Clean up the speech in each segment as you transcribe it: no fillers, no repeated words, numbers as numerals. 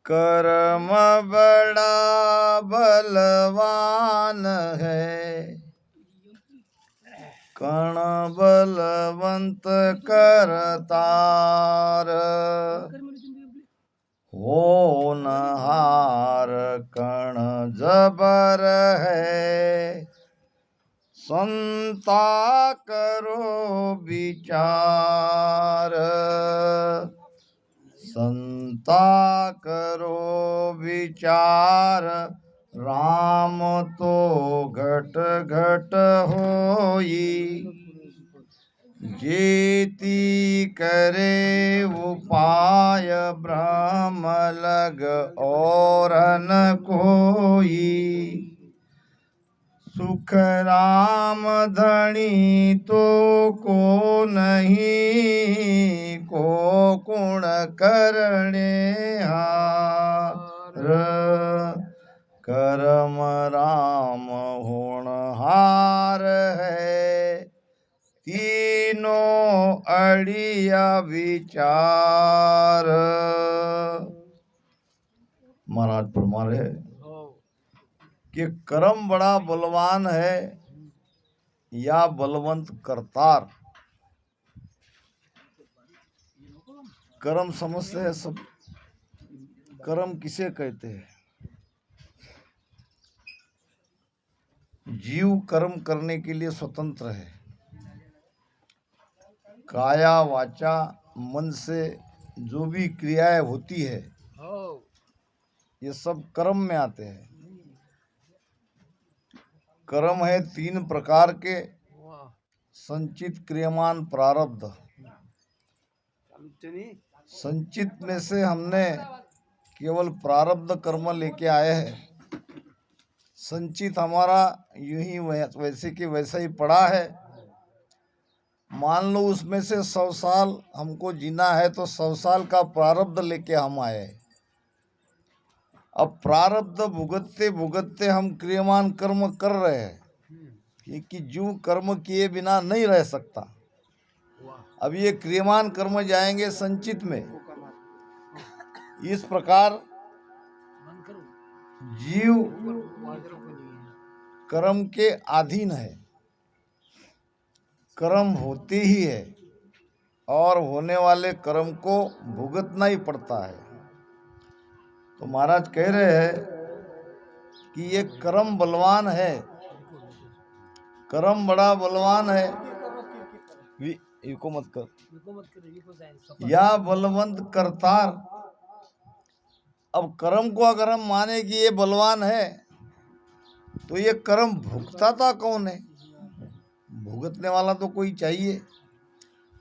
कर्म बड़ा बलवान है, कण बलवंत करतार, होनहार कण जबर है, संता करो विचार, संता करो विचार, राम तो घट घट होई, जेती करे उपाय ब्रह्म लग और न कोई, सुख राम धनी तो को नहीं, को गुण करने हार, कर्म राम होनहार है, तीनों अड़िया विचार। महाराज फरमा रहे कि कर्म बड़ा बलवान है या बलवंत करतार। कर्म समझते हैं सब। कर्म किसे कहते हैं? जीव कर्म करने के लिए स्वतंत्र है। काया वाचा मन से जो भी क्रियाएं होती है ये सब कर्म में आते हैं। कर्म है 3 प्रकार के, संचित, क्रियमान, प्रारब्ध। संचित में से हमने केवल प्रारब्ध कर्म लेके आए हैं। संचित हमारा यूं ही वैसे के वैसा ही पड़ा है। मान लो उसमें से 100 साल हमको जीना है तो 100 साल का प्रारब्ध लेके हम आए। अब प्रारब्ध भुगतते भुगतते हम क्रियमान कर्म कर रहे हैं, क्योंकि जीव कर्म किए बिना नहीं रह सकता। अब ये क्रियमान कर्म जाएंगे संचित में। इस प्रकार जीव कर्म के अधीन है। कर्म होते ही है और होने वाले कर्म को भुगतना ही पड़ता है। तो महाराज कह रहे हैं कि ये कर्म बलवान है, कर्म बड़ा बलवान है। इको मत कर। या बलवंत करतार। अब कर्म को अगर हम माने कि ये बलवान है तो ये कर्म भुगताता कौन है? भुगतने वाला तो कोई चाहिए।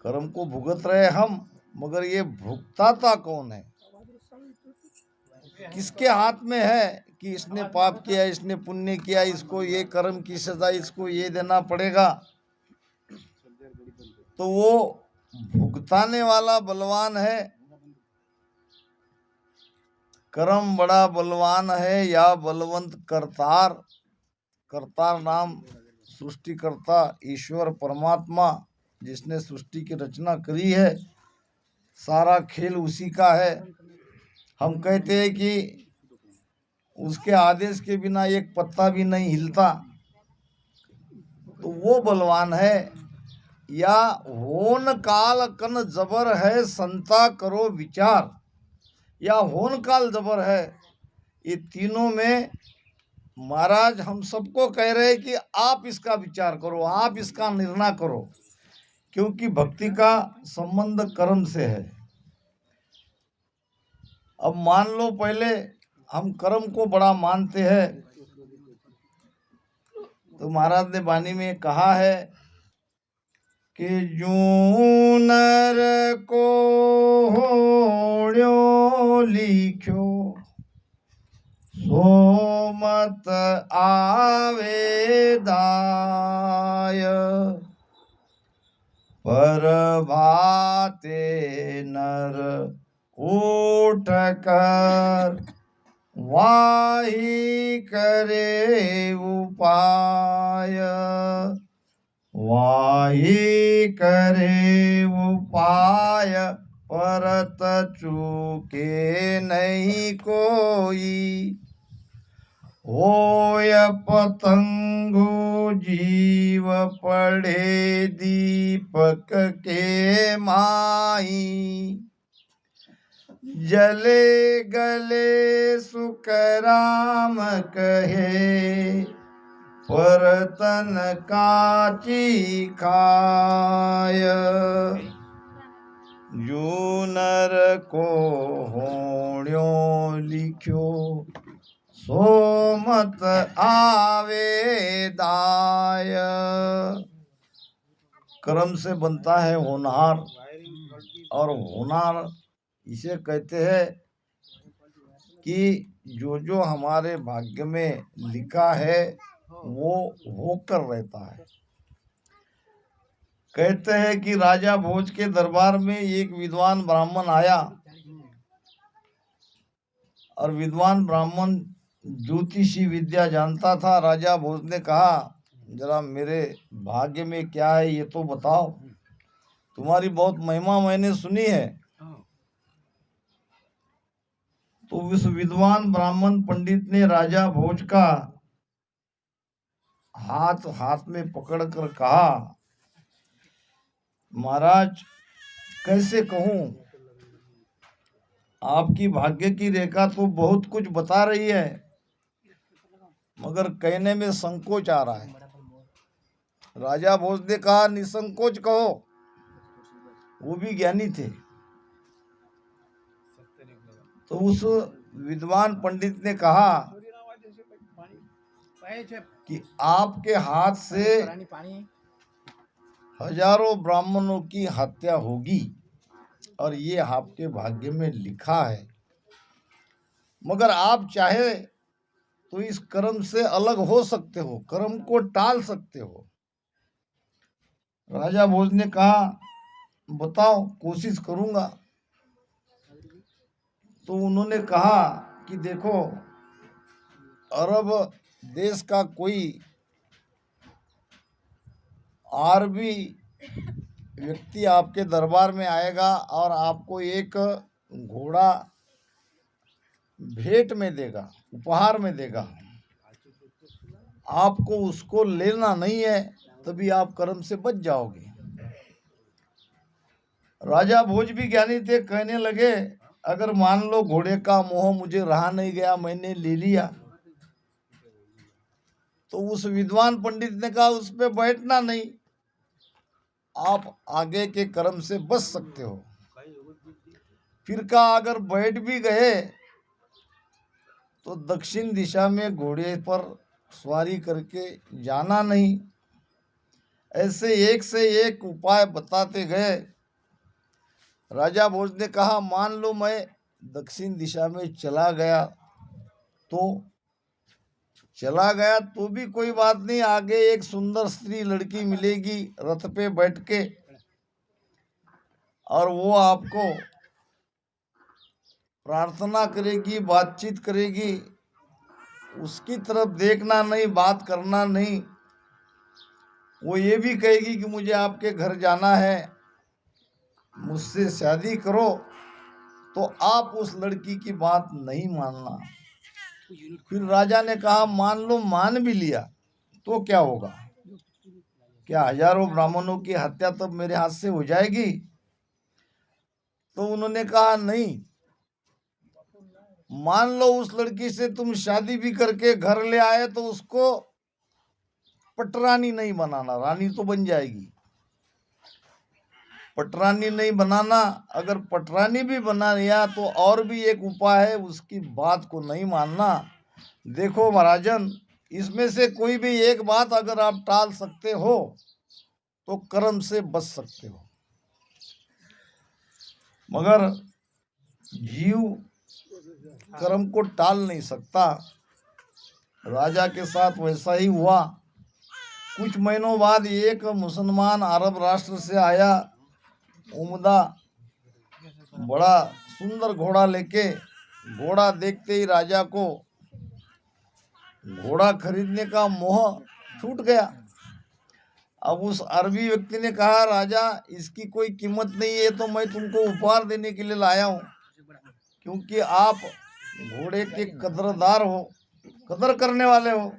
कर्म को भुगत रहे हम, मगर ये भुगताता कौन है? किसके हाथ में है कि इसने पाप किया, इसने पुण्य किया, इसको ये कर्म की सजा, इसको ये देना पड़ेगा? तो वो भुगताने वाला बलवान है। कर्म बड़ा बलवान है या बलवंत करतार। करतार नाम सृष्टिकर्ता ईश्वर परमात्मा जिसने सृष्टि की रचना करी है, सारा खेल उसी का है। हम कहते हैं कि उसके आदेश के बिना एक पत्ता भी नहीं हिलता, तो वो बलवान है। या होन काल कन जबर है, संता करो विचार। या होन काल जबर है। ये तीनों में महाराज हम सबको कह रहे हैं कि आप इसका विचार करो, आप इसका निर्णय करो, क्योंकि भक्ति का संबंध कर्म से है। अब मान लो पहले हम कर्म को बड़ा मानते हैं, तो महाराज ने वाणी में कहा है कि जूं नर को होड़्यो लिख्यो, सो मत आवे दाय, पर भाते नर उठ कर वाही करे उपाय, वाही करे उपाय, परत चूके नहीं कोई, होय पतंगो जीव पढ़े दीपक के माई, जले गले सुख राम कहे, परतन काची खाय, जो नर को होण्यो लिख्यो, सो मत आवे दाय। कर्म से बनता है होनहार, और होनहार इसे कहते हैं कि जो जो हमारे भाग्य में लिखा है वो होकर रहता है। कहते हैं कि राजा भोज के दरबार में एक विद्वान ब्राह्मण आया, और विद्वान ब्राह्मण ज्योतिषी विद्या जानता था। राजा भोज ने कहा, जरा मेरे भाग्य में क्या है ये तो बताओ, तुम्हारी बहुत महिमा मैंने सुनी है। तो उस विद्वान ब्राह्मण पंडित ने राजा भोज का हाथ हाथ में पकड़कर कहा, महाराज कैसे कहूं, आपकी भाग्य की रेखा तो बहुत कुछ बता रही है, मगर कहने में संकोच आ रहा है। राजा भोज ने कहा, निसंकोच कहो। वो भी ज्ञानी थे। तो उस विद्वान पंडित ने कहा कि आपके हाथ से हजारों ब्राह्मणों की हत्या होगी, और ये आपके भाग्य में लिखा है, मगर आप चाहे तो इस कर्म से अलग हो सकते हो, कर्म को टाल सकते हो। राजा भोज ने कहा, बताओ, कोशिश करूंगा। तो उन्होंने कहा कि देखो, अरब देश का कोई अरबी व्यक्ति आपके दरबार में आएगा और आपको एक घोड़ा भेंट में देगा, उपहार में देगा। आपको उसको लेना नहीं है, तभी आप कर्म से बच जाओगे। राजा भोज भी ज्ञानी थे, कहने लगे, अगर मान लो घोड़े का मोह मुझे रहा नहीं गया, मैंने ले लिया, तो उस विद्वान पंडित ने कहा, उस पे बैठना नहीं, आप आगे के कर्म से बच सकते हो। फिर कहा, अगर बैठ भी गए तो दक्षिण दिशा में घोड़े पर सवारी करके जाना नहीं। ऐसे एक से एक उपाय बताते गए। राजा भोज ने कहा, मान लो मैं दक्षिण दिशा में चला गया तो भी कोई बात नहीं, आगे एक सुंदर स्त्री लड़की मिलेगी रथ पे बैठ के, और वो आपको प्रार्थना करेगी, बातचीत करेगी, उसकी तरफ देखना नहीं, बात करना नहीं। वो ये भी कहेगी कि मुझे आपके घर जाना है, मुझसे शादी करो, तो आप उस लड़की की बात नहीं मानना। फिर राजा ने कहा, मान लो मान भी लिया तो क्या होगा, क्या हजारों ब्राह्मणों की हत्या तब मेरे हाथ से हो जाएगी? तो उन्होंने कहा, नहीं, मान लो उस लड़की से तुम शादी भी करके घर ले आए तो उसको पटरानी नहीं बनाना, रानी तो बन जाएगी, पटरानी नहीं बनाना। अगर पटरानी भी बना लिया तो और भी एक उपाय है, उसकी बात को नहीं मानना। देखो महाराजन, इसमें से कोई भी एक बात अगर आप टाल सकते हो तो कर्म से बच सकते हो, मगर जीव कर्म को टाल नहीं सकता। राजा के साथ वैसा ही हुआ। कुछ महीनों बाद एक मुसलमान अरब राष्ट्र से आया, उम्दा बड़ा सुंदर घोड़ा लेके। घोड़ा देखते ही राजा को घोड़ा खरीदने का मोह छूट गया। अब उस अरबी व्यक्ति ने कहा, राजा इसकी कोई कीमत नहीं है, तो मैं तुमको उपहार देने के लिए लाया हूँ, क्योंकि आप घोड़े के कदरदार हो, कदर करने वाले हो।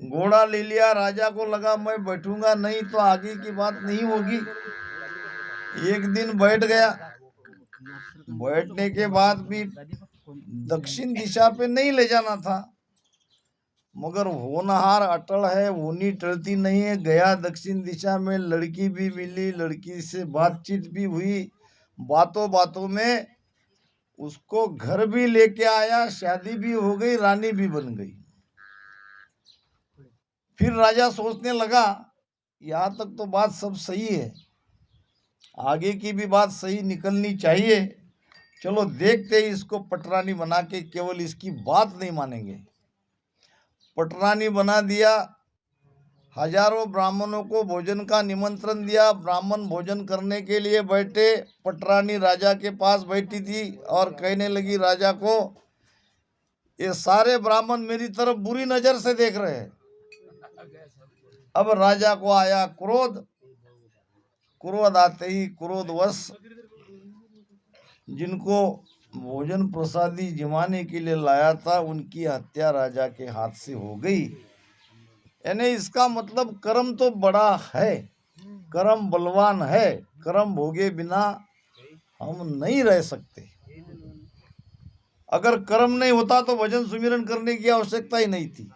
घोड़ा ले लिया, राजा को लगा मैं बैठूंगा नहीं तो आगे की बात नहीं होगी। एक दिन बैठ गया, बैठने के बाद भी दक्षिण दिशा पे नहीं ले जाना था, मगर होनहार अटल है, होनी टलती नहीं है। गया दक्षिण दिशा में, लड़की भी मिली, लड़की से बातचीत भी हुई, बातों बातों में उसको घर भी लेके आया, शादी भी हो गई, रानी भी बन गई। फिर राजा सोचने लगा, यहाँ तक तो बात सब सही है, आगे की भी बात सही निकलनी चाहिए, चलो देखते ही इसको पटरानी बना के, केवल इसकी बात नहीं मानेंगे। पटरानी बना दिया, हजारों ब्राह्मणों को भोजन का निमंत्रण दिया, ब्राह्मण भोजन करने के लिए बैठे। पटरानी राजा के पास बैठी थी और कहने लगी राजा को, ये सारे ब्राह्मण मेरी तरफ बुरी नजर से देख रहे हैं। अब राजा को आया क्रोध, क्रोध आते ही क्रोधवश जिनको भोजन प्रसादी जमाने के लिए लाया था, उनकी हत्या राजा के हाथ से हो गई। यानी इसका मतलब कर्म तो बड़ा है, कर्म बलवान है, कर्म भोगे बिना हम नहीं रह सकते। अगर कर्म नहीं होता तो भजन सुमिरन करने की आवश्यकता ही नहीं थी।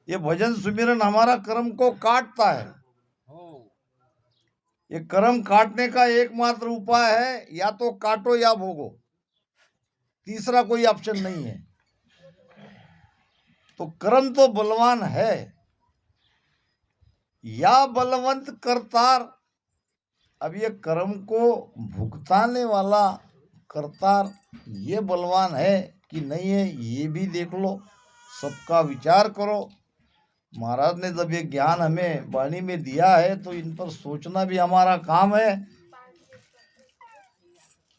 ये भजन सुमिरन हमारा कर्म को काटता है। ये कर्म काटने का एकमात्र उपाय है, या तो काटो या भोगो, तीसरा कोई ऑप्शन नहीं है। तो कर्म तो बलवान है, या बलवंत करतार। अब ये कर्म को भुगताने वाला करतार ये बलवान है कि नहीं है, ये भी देख लो, सबका विचार करो। महाराज ने जब ये ज्ञान हमें वाणी में दिया है तो इन पर सोचना भी हमारा काम है।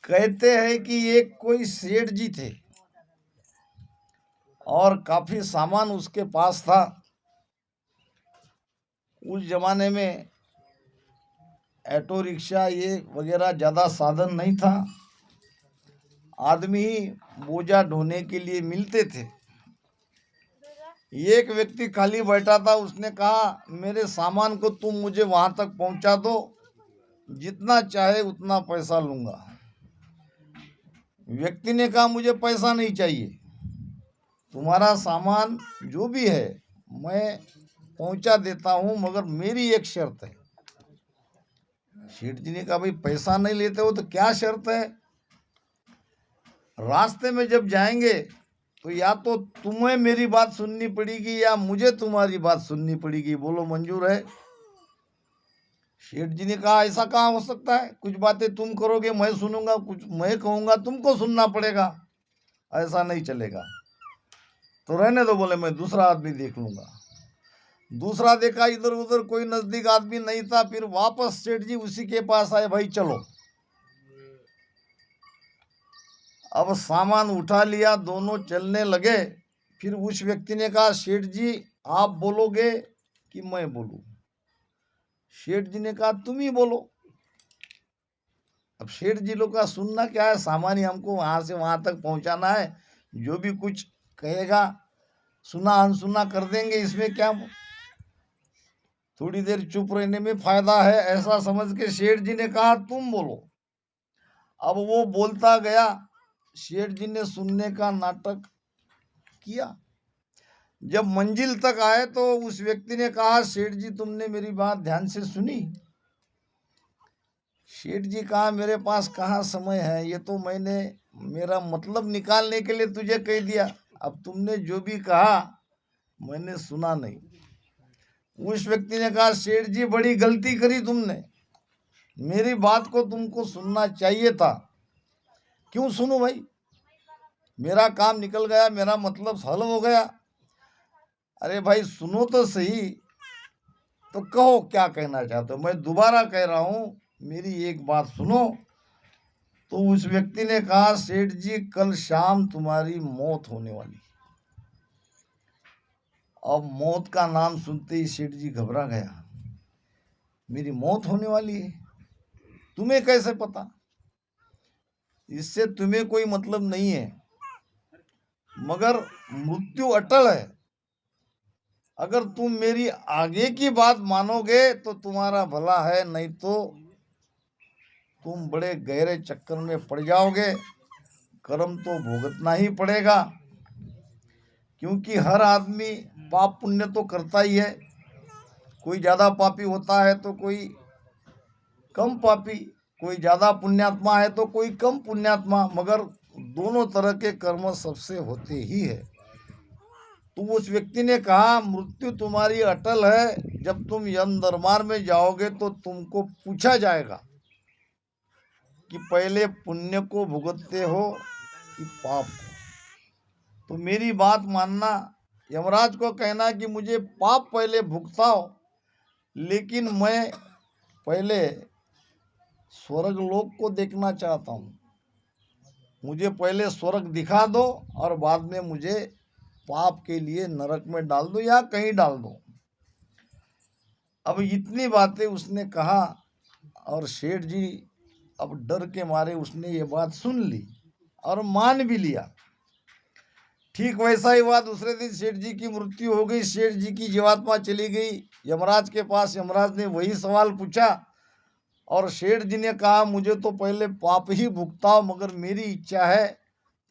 कहते हैं कि एक कोई सेठ जी थे और काफी सामान उसके पास था। उस जमाने में ऑटो रिक्शा ये वगैरह ज्यादा साधन नहीं था, आदमी ही बोझा ढोने के लिए मिलते थे। एक व्यक्ति खाली बैठा था, उसने कहा मेरे सामान को तुम मुझे वहां तक पहुंचा दो, जितना चाहे उतना पैसा लूंगा। व्यक्ति ने कहा मुझे पैसा नहीं चाहिए, तुम्हारा सामान जो भी है मैं पहुंचा देता हूं, मगर मेरी एक शर्त है। सेठ जी ने कहा भाई पैसा नहीं लेते हो तो क्या शर्त है? रास्ते में जब जाएंगे तो या तो तुम्हें मेरी बात सुननी पड़ेगी या मुझे तुम्हारी बात सुननी पड़ेगी, बोलो मंजूर है? सेठ जी ने कहा ऐसा कहाँ हो सकता है, कुछ बातें तुम करोगे मैं सुनूंगा, कुछ मैं कहूंगा तुमको सुनना पड़ेगा, ऐसा नहीं चलेगा। तो रहने दो, बोले मैं दूसरा आदमी देख लूंगा। दूसरा देखा, इधर उधर कोई नजदीक आदमी नहीं था। फिर वापस सेठ जी उसी के पास आए, भाई चलो। अब सामान उठा लिया, दोनों चलने लगे। फिर उस व्यक्ति ने कहा सेठ जी आप बोलोगे कि मैं बोलूं? सेठ जी ने कहा तुम ही बोलो। अब सेठ जी लोग का सुनना क्या है, सामान ही हमको वहां से वहां तक पहुंचाना है, जो भी कुछ कहेगा सुना अनसुना कर देंगे, इसमें क्या थोड़ी देर चुप रहने में फायदा है, ऐसा समझ के सेठ जी ने कहा तुम बोलो। अब वो बोलता गया, सेठ जी ने सुनने का नाटक किया। जब मंजिल तक आए तो उस व्यक्ति ने कहा सेठ जी तुमने मेरी बात ध्यान से सुनी? सेठ जी कहा मेरे पास कहाँ समय है, ये तो मैंने मेरा मतलब निकालने के लिए तुझे कह दिया, अब तुमने जो भी कहा मैंने सुना नहीं। उस व्यक्ति ने कहा सेठ जी बड़ी गलती करी तुमने, मेरी बात को तुमको सुनना चाहिए था। क्यों सुनूं भाई, मेरा काम निकल गया, मेरा मतलब हल हो गया। अरे भाई सुनो तो सही, तो कहो क्या कहना चाहते हो, मैं दोबारा कह रहा हूं मेरी एक बात सुनो। तो उस व्यक्ति ने कहा सेठ जी कल शाम तुम्हारी मौत होने वाली। अब मौत का नाम सुनते ही सेठ जी घबरा गया। मेरी मौत होने वाली है, तुम्हें कैसे पता? इससे तुम्हें कोई मतलब नहीं है, मगर मृत्यु अटल है। अगर तुम मेरी आगे की बात मानोगे तो तुम्हारा भला है, नहीं तो तुम बड़े गहरे चक्कर में पड़ जाओगे। कर्म तो भुगतना ही पड़ेगा, क्योंकि हर आदमी पाप पुण्य तो करता ही है। कोई ज़्यादा पापी होता है तो कोई कम पापी, कोई ज़्यादा पुण्यात्मा है तो कोई कम पुण्यात्मा, मगर दोनों तरह के कर्म सबसे होते ही है। तो उस व्यक्ति ने कहा, मृत्यु तुम्हारी अटल है। जब तुम यम दरबार में जाओगे तो तुमको पूछा जाएगा कि पहले पुण्य को भुगतते हो कि पाप को। तो मेरी बात मानना, यमराज को कहना कि मुझे पाप पहले भुगताओ, लेकिन मैं पहले स्वर्ग लोक को देखना चाहता हूँ। मुझे पहले स्वर्ग दिखा दो और बाद में मुझे पाप के लिए नरक में डाल दो या कहीं डाल दो। अब इतनी बातें उसने कहा और सेठ जी अब डर के मारे उसने ये बात सुन ली और मान भी लिया। ठीक वैसा ही हुआ। दूसरे दिन सेठ जी की मृत्यु हो गई, सेठ जी की जीवात्मा चली गई यमराज के पास। यमराज ने वही सवाल पूछा और सेठ जी ने कहा, मुझे तो पहले पाप ही भुगताओ, मगर मेरी इच्छा है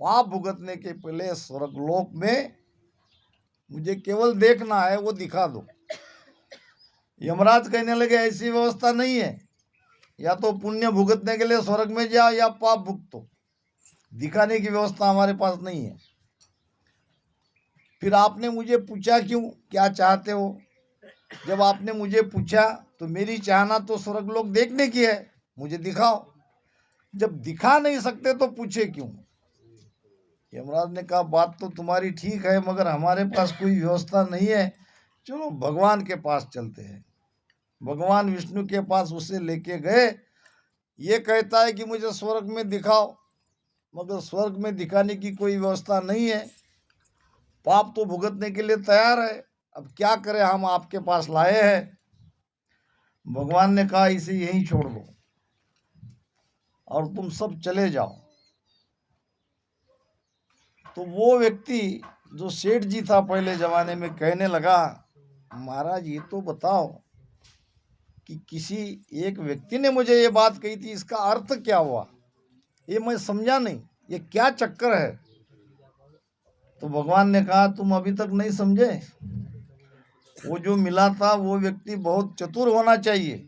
पाप भुगतने के पहले स्वर्गलोक में मुझे केवल देखना है, वो दिखा दो। यमराज कहने लगे, ऐसी व्यवस्था नहीं है, या तो पुण्य भुगतने के लिए स्वर्ग में जाओ या पाप भुगतो, दिखाने की व्यवस्था हमारे पास नहीं है। फिर आपने मुझे पूछा क्यों, क्या चाहते हो? जब आपने मुझे पूछा तो मेरी चाहना तो स्वर्गलोक देखने की है, मुझे दिखाओ। जब दिखा नहीं सकते तो पूछे क्यों? यमराज ने कहा, बात तो तुम्हारी ठीक है, मगर हमारे पास कोई व्यवस्था नहीं है। चलो भगवान के पास चलते हैं। भगवान विष्णु के पास उसे लेके गए। ये कहता है कि मुझे स्वर्ग में दिखाओ, मगर स्वर्ग में दिखाने की कोई व्यवस्था नहीं है। पाप तो भुगतने के लिए तैयार है, अब क्या करें, हम आपके पास लाए हैं। भगवान ने कहा, इसे यहीं छोड़ दो और तुम सब चले जाओ। तो वो व्यक्ति जो सेठ जी था पहले जमाने में, कहने लगा, महाराज ये तो बताओ कि किसी एक व्यक्ति ने मुझे ये बात कही थी, इसका अर्थ क्या हुआ, ये मैं समझा नहीं, ये क्या चक्कर है? तो भगवान ने कहा, तुम अभी तक नहीं समझे। वो जो मिला था वो व्यक्ति बहुत चतुर होना चाहिए।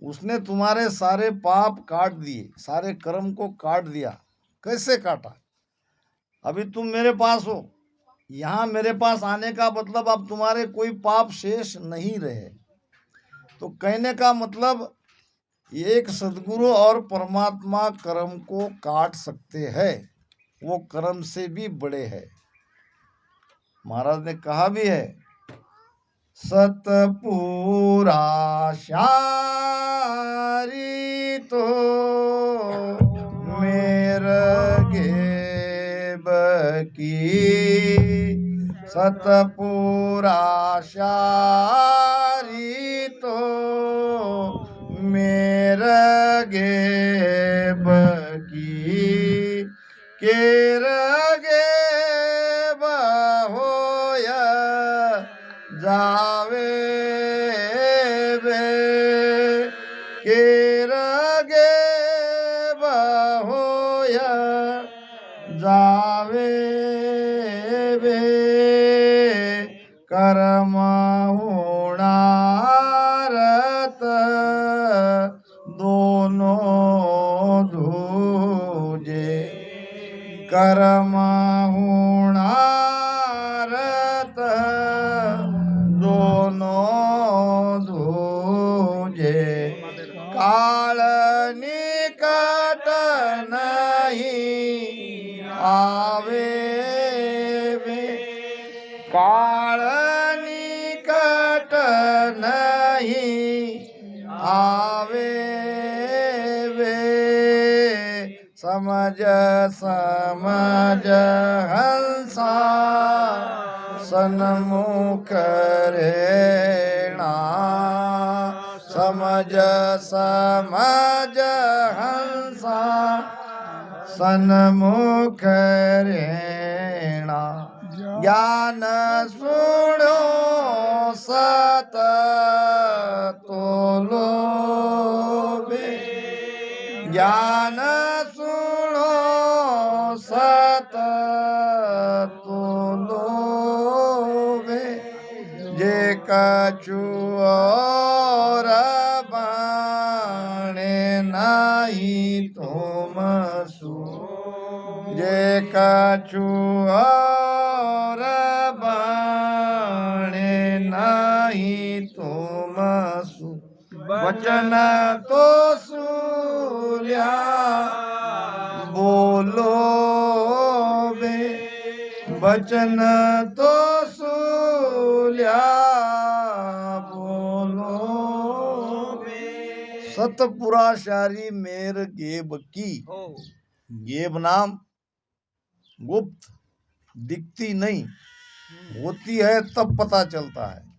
उसने तुम्हारे सारे पाप काट दिए, सारे कर्म को काट दिया। कैसे काटा? अभी तुम मेरे पास हो, यहाँ मेरे पास आने का मतलब अब तुम्हारे कोई पाप शेष नहीं रहे। तो कहने का मतलब, एक सदगुरु और परमात्मा कर्म को काट सकते हैं, वो कर्म से भी बड़े हैं। महाराज ने कहा भी है, सतपुरा शारी तो मेरे गेब की, सतपुरा शारी तो मेरे गेब की, केर गेब होया जावे बे, केर गेब होया जावे बे, कर्म होणारत दोनों धूजे, कर्म होणारत दोनों धूजे, काल निकट नहीं आवे बे, काल निकट नहीं आवे बे, समझ समझ हंसा सन्मुख रेणा समझ समझ हंसा सन्मुख रेणा ज्ञान सुनो सत तोलो ज्ञान सुनो सत तोलो जे कछु और बाणे नहीं तुम सु जे कछु और बाणे नहीं तुम सु वचन तो सूर्या बोलो बे वचन तो सूर्या बोलो बे सतपुराशारी मेर गेब की गेब नाम गुप्त दिखती नहीं होती है तब पता चलता है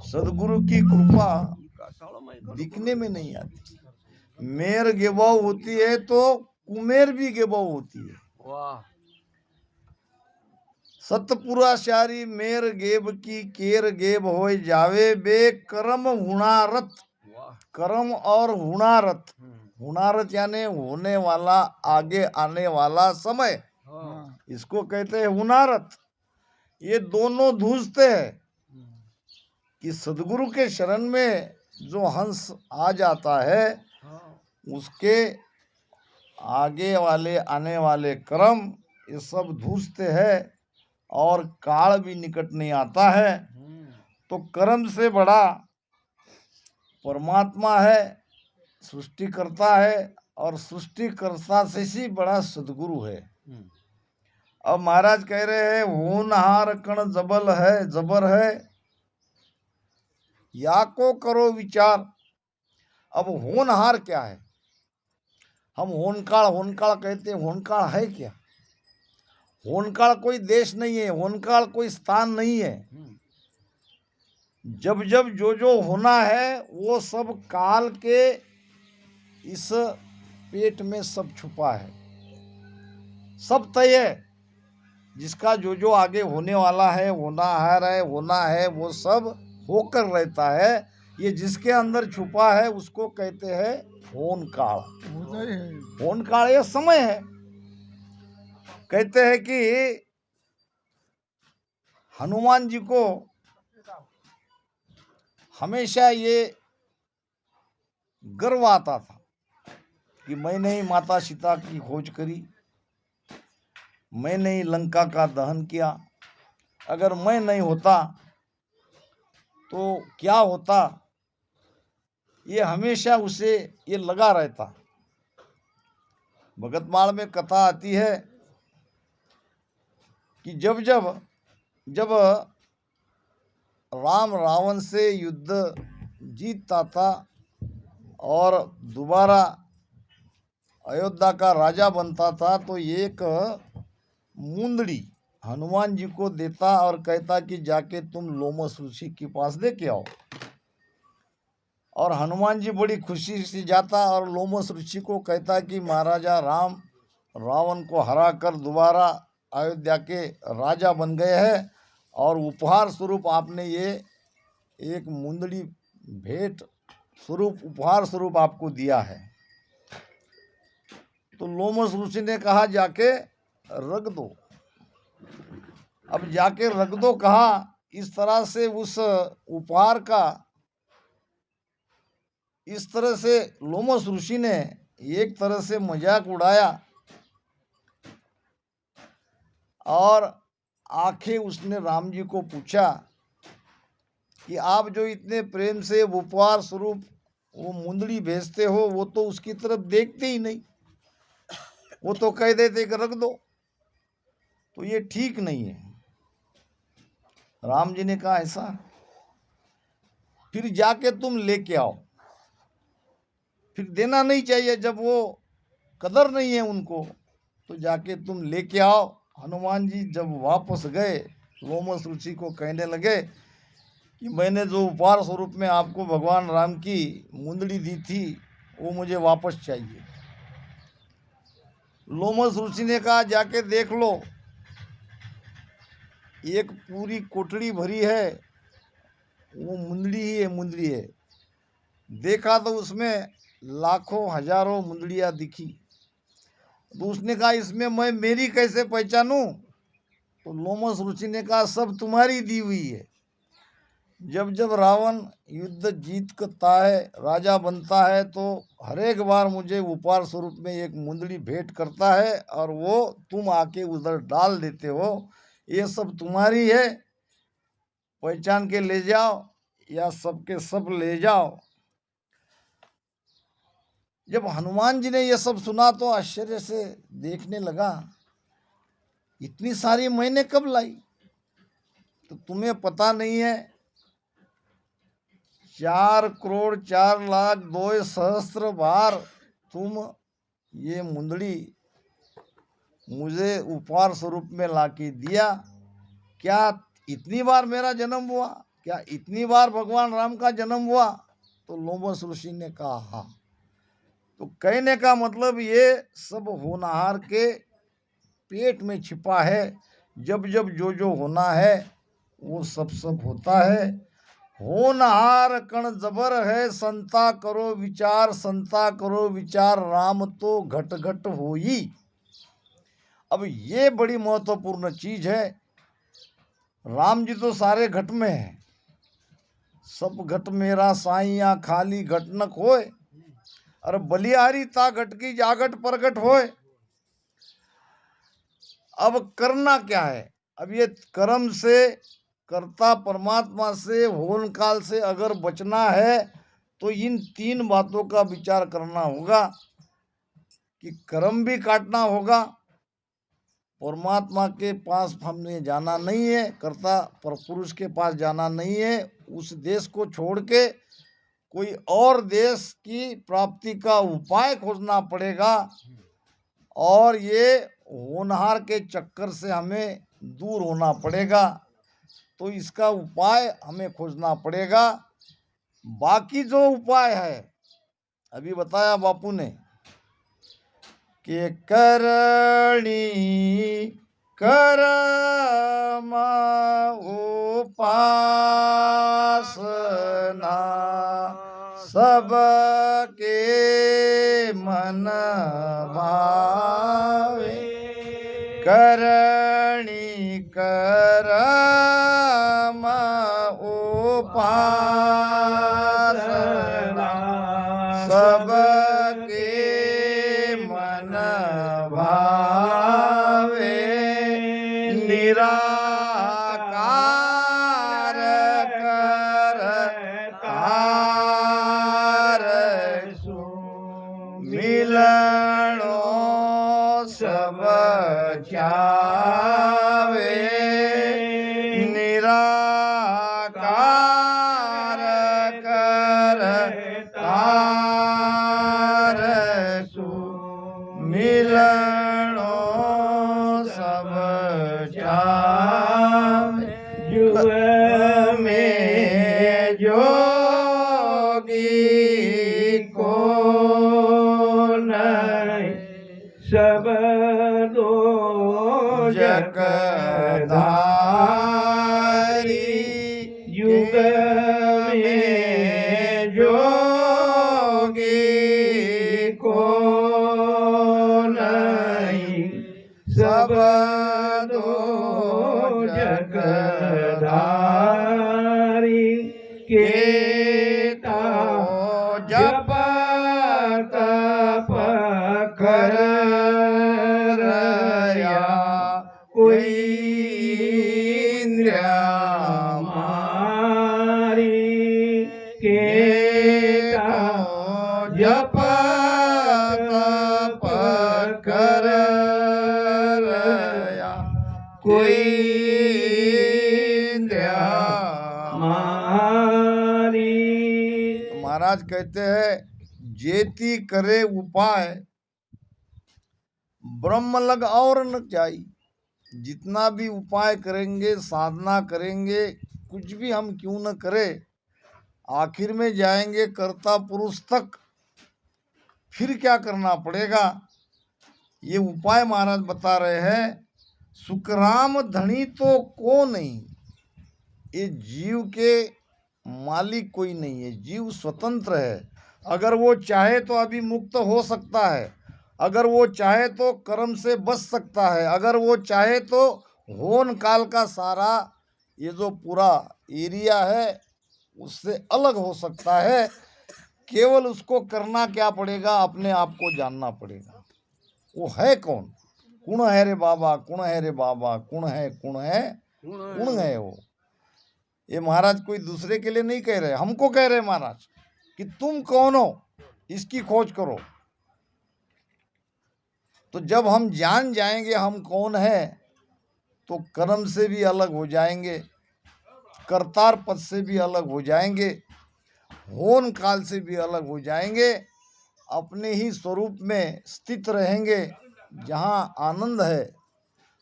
सदगुरु की कृपा दिखने में नहीं आती मेर गेबाव होती है तो कुमेर भी गेबाव होती है वाह सतपुराशारी मेर गेब की केर गेब होय जावे बे कर्म हुणारत कर्म और हुणारत हुणारत यानी होने वाला आगे आने वाला समय इसको कहते हैं हुणारत ये दोनों धूजते हैं कि सदगुरु के शरण में जो हंस आ जाता है उसके आगे वाले आने वाले कर्म ये सब धूजते हैं और काल भी निकट नहीं आता है तो कर्म से बड़ा परमात्मा है सृष्टिकर्ता है और सृष्टिकर्ता से ही बड़ा सदगुरु है अब महाराज कह रहे हैं होनहार कण जबल है जबर है या को करो विचार अब होनहार क्या है हम होनकाल कहते हैं होनकाल है क्या होनकाल कोई देश नहीं है होनकाल कोई स्थान नहीं है जब जब जो होना है वो सब काल के इस पेट में सब छुपा है सब तय है जिसका जो आगे होने वाला है होना है वो सब होकर रहता है ये जिसके अंदर छुपा है उसको कहते हैं होन काल ये समय है कहते हैं कि हनुमान जी को हमेशा ये गर्व आता था कि मैंने ही माता सीता की खोज करी मैंने ही लंका का दहन किया अगर मैं नहीं होता तो क्या होता ये हमेशा उसे ये लगा रहता भगतमाल में कथा आती है कि जब राम रावण से युद्ध जीतता था और दोबारा अयोध्या का राजा बनता था तो एक मुंदड़ी हनुमान जी को देता और कहता कि जाके तुम लोमस ऋषि के पास लेके आओ और हनुमान जी बड़ी खुशी से जाता और लोमस ऋषि को कहता कि महाराजा राम रावण को हराकर दोबारा अयोध्या के राजा बन गए हैं और उपहार स्वरूप आपने ये एक मुंदड़ी भेंट स्वरूप उपहार स्वरूप आपको दिया है तो लोमस ऋषि ने कहा जाके रख दो अब जाके रख दो कहा इस तरह से उस उपहार का इस तरह से लोमस ऋषि ने एक तरह से मजाक उड़ाया और आंखें उसने राम जी को पूछा कि आप जो इतने प्रेम से उपहार स्वरूप वो मुंदड़ी भेजते हो वो तो उसकी तरफ देखते ही नहीं वो तो कह देते कि रख दो तो ये ठीक नहीं है राम जी ने कहा ऐसा फिर जाके तुम लेके आओ फिर देना नहीं चाहिए जब वो कदर नहीं है उनको तो जाके तुम लेके आओ हनुमान जी जब वापस गए लोमस ऋषि को कहने लगे कि मैंने जो उपहार स्वरूप में आपको भगवान राम की मुंदड़ी दी थी वो मुझे वापस चाहिए। लोमस ऋषि ने कहा जाके देख लो, एक पूरी कोठड़ी भरी है, वो मुंदड़ी ही है, मुंदड़ी है। देखा तो उसमें लाखों हजारों मुंदड़ियाँ दिखी। तो उसने कहा इसमें मैं मेरी कैसे पहचानूं? तो लोमस ऋषि ने कहा सब तुम्हारी दी हुई है। जब जब रावण युद्ध जीतता है, राजा बनता है, तो हर एक बार मुझे उपहार स्वरूप में एक मुंदड़ी भेंट करता है और वो तुम आके उधर डाल देते हो। ये सब तुम्हारी है, पहचान के ले जाओ या सबके सब ले जाओ। जब हनुमान जी ने ये सब सुना तो आश्चर्य से देखने लगा, इतनी सारी मैंने कब लाई? तो तुम्हें पता नहीं है, 4,04,02,000 बार तुम ये मुंदड़ी मुझे उपहार स्वरूप में लाके दिया। क्या इतनी बार मेरा जन्म हुआ? क्या इतनी बार भगवान राम का जन्म हुआ? तो लोमस ऋषि ने कहा हाँ। तो कहने का मतलब ये सब होनहार के पेट में छिपा है। जब जब जो होना है वो सब होता है। होनहार कण जबर है, संता करो विचार, संता करो विचार, राम तो घट घट होई। अब ये बड़ी महत्वपूर्ण चीज है। राम जी तो सारे घट में है। सब घट मेरा साइया खाली घट न खोए, अरे बलिहारी ता घट की जागट प्रगट होए। अब करना क्या है? अब ये कर्म से, कर्ता परमात्मा से, होन काल से अगर बचना है तो इन 3 बातों का विचार करना होगा कि कर्म भी काटना होगा। परमात्मा के पास हमने जाना नहीं है, कर्ता पर पुरुष के पास जाना नहीं है। उस देश को छोड़ के कोई और देश की प्राप्ति का उपाय खोजना पड़ेगा। और ये होनहार के चक्कर से हमें दूर होना पड़ेगा। तो इसका उपाय हमें खोजना पड़ेगा। बाकी जो उपाय है अभी बताया बापू ने कि करणी कर्म उपासना सबके मन भावे, करणी कर्म उपासना सबके मन भावे, निराकार करतार सो मिलनो सब चावे, निराकार करतार सो मिलनो सब चावे, युग में जोगी को नहीं, सब दो जगदारी, युग में जोगी को नहीं, सब दो जगदारी, के तो जप तप कर रया कोई इंद्रिया मारी, के तो जप तप कर रया कोई इंद्रिया मारी। महाराज कहते हैं जेती करे उपाय ब्रह्म लग और न जाई। जितना भी उपाय करेंगे, साधना करेंगे, कुछ भी हम क्यों न करें, आखिर में जाएंगे कर्ता पुरुष तक। फिर क्या करना पड़ेगा, ये उपाय महाराज बता रहे हैं। सुखराम धनी तो को नहीं, ये जीव के मालिक कोई नहीं है, जीव स्वतंत्र है। अगर वो चाहे तो अभी मुक्त हो सकता है, अगर वो चाहे तो कर्म से बच सकता है, अगर वो चाहे तो होन काल का सारा ये जो पूरा एरिया है उससे अलग हो सकता है। केवल उसको करना क्या पड़ेगा, अपने आप को जानना पड़ेगा। वो है कौन? कुण है रे बाबा, कुण है रे बाबा, कुण है, कुण है, कुण है वो। ये महाराज कोई दूसरे के लिए नहीं कह रहे, हमको कह रहे महाराज कि तुम कौन हो, इसकी खोज करो। तो जब हम जान जाएंगे हम कौन है, तो कर्म से भी अलग हो जाएंगे, करतार पद से भी अलग हो जाएंगे, होन काल से भी अलग हो जाएंगे, अपने ही स्वरूप में स्थित रहेंगे जहाँ आनंद है,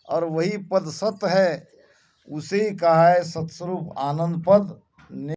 और वही पद सत है। उसे ही कहा है सत्स्वरूप आनंद पद।